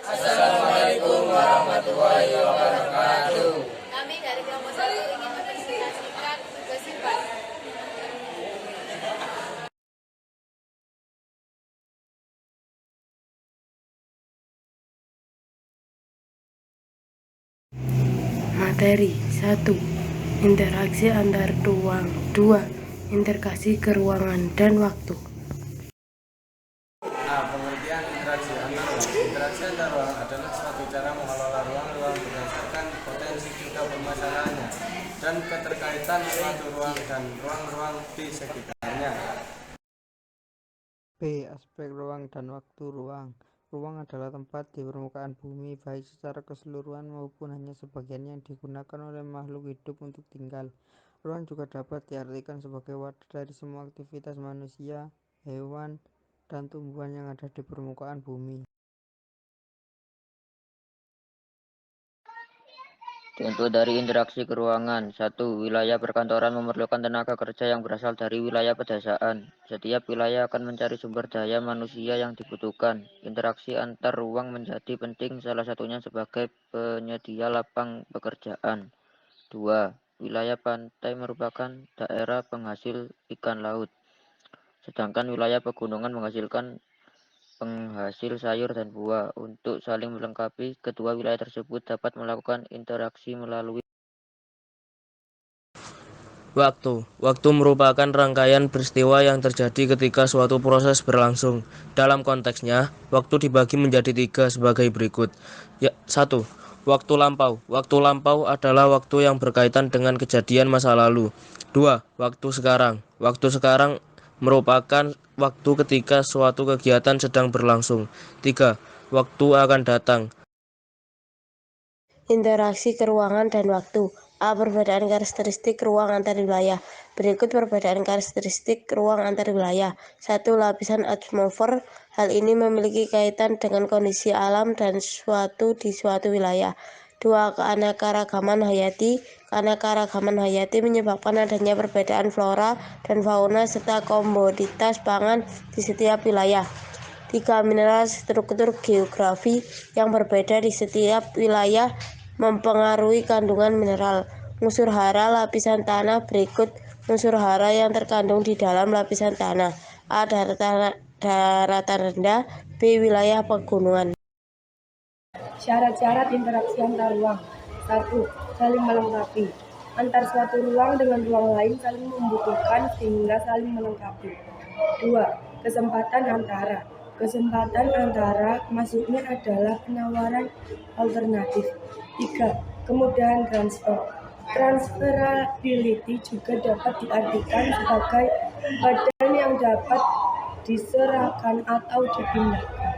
Assalamualaikum warahmatullahi wabarakatuh. Kami dari kelompok 1 ingin mempresentasikan tugas sifat. Materi 1. Interaksi antar ruang. 2. Interaksi ke ruangan dan waktu. Pengertian interaksi antar ruang. Interaksi antar ruang adalah suatu cara mengelola ruang-ruang berdasarkan potensi juga permasalahannya dan keterkaitan suatu ruang dan ruang-ruang di sekitarnya. B. Aspek ruang dan waktu. Ruang adalah tempat di permukaan bumi, baik secara keseluruhan maupun hanya sebagian yang digunakan oleh makhluk hidup untuk tinggal. Ruang juga dapat diartikan sebagai wadah dari semua aktivitas manusia, hewan, dan tumbuhan yang ada di permukaan bumi. Contoh dari interaksi ke ruangan. 1. Wilayah perkantoran memerlukan tenaga kerja yang berasal dari wilayah pedesaan. Setiap wilayah akan mencari sumber daya manusia yang dibutuhkan. Interaksi antar ruang menjadi penting, salah satunya sebagai penyedia lapang pekerjaan. 2. Wilayah pantai merupakan daerah penghasil ikan laut, sedangkan wilayah pegunungan menghasilkan penghasil sayur dan buah. Untuk saling melengkapi, kedua wilayah tersebut dapat melakukan interaksi melalui Waktu. Waktu merupakan rangkaian peristiwa yang terjadi ketika suatu proses berlangsung. Dalam konteksnya, waktu dibagi menjadi 3 sebagai berikut. 1. Waktu lampau. Waktu lampau adalah waktu yang berkaitan dengan kejadian masa lalu. 2. Waktu sekarang. Waktu sekarang merupakan waktu ketika suatu kegiatan sedang berlangsung. 3. Waktu akan datang. Interaksi ke ruangan dan waktu. A. Perbedaan karakteristik ruang antar wilayah. Berikut perbedaan karakteristik ruang antar wilayah. 1. Lapisan atmosfer. Hal ini memiliki kaitan dengan kondisi alam dan suatu di suatu wilayah. 2. Keanekaragaman hayati. Keanekaragaman hayati menyebabkan adanya perbedaan flora dan fauna serta komoditas pangan di setiap wilayah. 3. Mineral. Struktur geografi yang berbeda di setiap wilayah mempengaruhi kandungan mineral. Unsur hara lapisan tanah. Berikut unsur hara yang terkandung di dalam lapisan tanah. A. Daratan rendah. B. Wilayah pegunungan. Syarat-syarat interaksi antar ruang. 1. Saling melengkapi. Antar suatu ruang dengan ruang lain saling membutuhkan sehingga saling melengkapi. 2. Kesempatan antara. Kesempatan antara maksudnya adalah penawaran alternatif. 3. Kemudahan transfer. Transferability juga dapat diartikan sebagai badan yang dapat diserahkan atau dipindahkan.